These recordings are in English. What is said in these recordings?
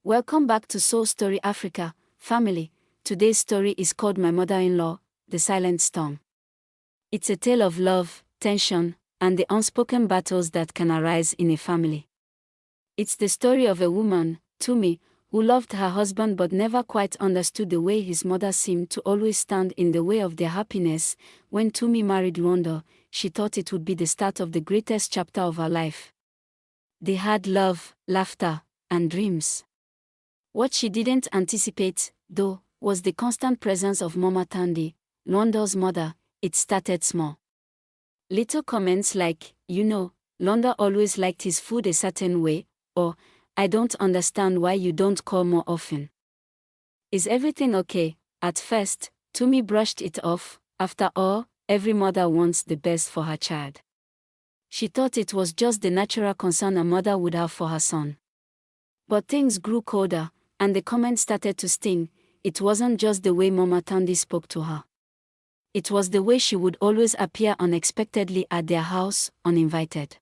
Welcome back to Soul Story Africa, family. Today's story is called My Mother-in-Law, The Silent Storm. It's a tale of love, tension, and the unspoken battles that can arise in a family. It's the story of a woman, Tumi, who loved her husband but never quite understood the way his mother seemed to always stand in the way of their happiness. When Tumi married Rwanda, she thought it would be the start of the greatest chapter of her life. They had love, laughter, and dreams. What she didn't anticipate, though, was the constant presence of Mama Tandy, Rwanda's mother. It started small. Little comments like, Rwanda always liked his food a certain way, or, I don't understand why you don't call more often. Is everything okay? At first, Tumi brushed it off. After all, every mother wants the best for her child. She thought it was just the natural concern a mother would have for her son. But things grew colder, and the comments started to sting. It wasn't just the way Mama Tandy spoke to her. It was the way she would always appear unexpectedly at their house, uninvited.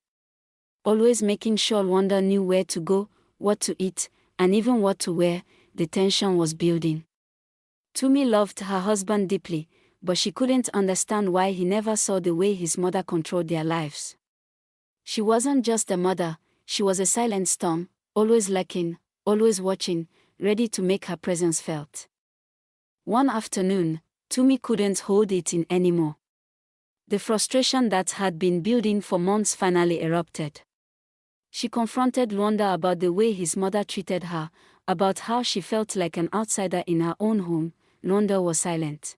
Always making sure Rwanda knew where to go, what to eat, and even what to wear. The tension was building. Tumi loved her husband deeply, but she couldn't understand why he never saw the way his mother controlled their lives. She wasn't just a mother, she was a silent storm, always lurking, always watching, ready to make her presence felt. One afternoon, Tumi couldn't hold it in anymore. The frustration that had been building for months finally erupted. She confronted Rwanda about the way his mother treated her, about how she felt like an outsider in her own home. Rwanda was silent.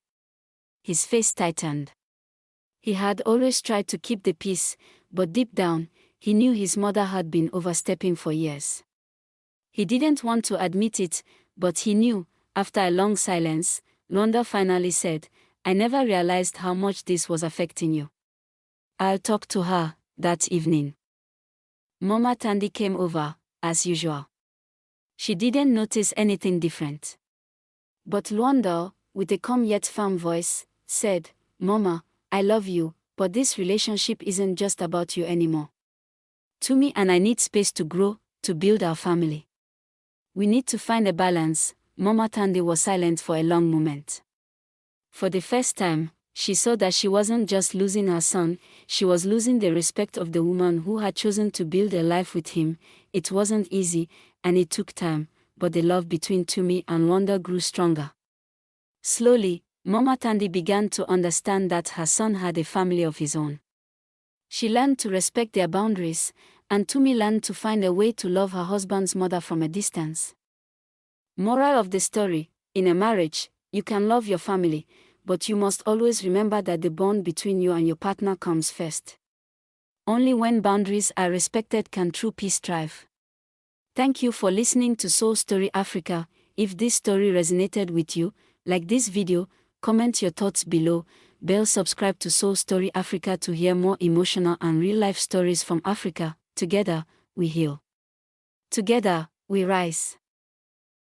His face tightened. He had always tried to keep the peace, but deep down, he knew his mother had been overstepping for years. He didn't want to admit it, but he knew. After a long silence, Rwanda finally said, I never realized how much this was affecting you. I'll talk to her. That evening, Mama Tandy came over, as usual. She didn't notice anything different. But Rwanda, with a calm yet firm voice, said, Mama, I love you, but this relationship isn't just about you anymore. Tumi and I need space to grow, to build our family. We need to find a balance. Mama Tandy was silent for a long moment. For the first time, she saw that she wasn't just losing her son, she was losing the respect of the woman who had chosen to build a life with him. It wasn't easy, and it took time, but the love between Tumi and Rwanda grew stronger. Slowly, Mama Tandy began to understand that her son had a family of his own. She learned to respect their boundaries, and Tumi learned to find a way to love her husband's mother from a distance. Moral of the story: in a marriage, you can love your family, but you must always remember that the bond between you and your partner comes first. Only when boundaries are respected can true peace thrive. Thank you for listening to Soul Story Africa. If this story resonated with you, like this video, comment your thoughts below. Subscribe to Soul Story Africa to hear more emotional and real-life stories from Africa. Together, we heal. Together, we rise.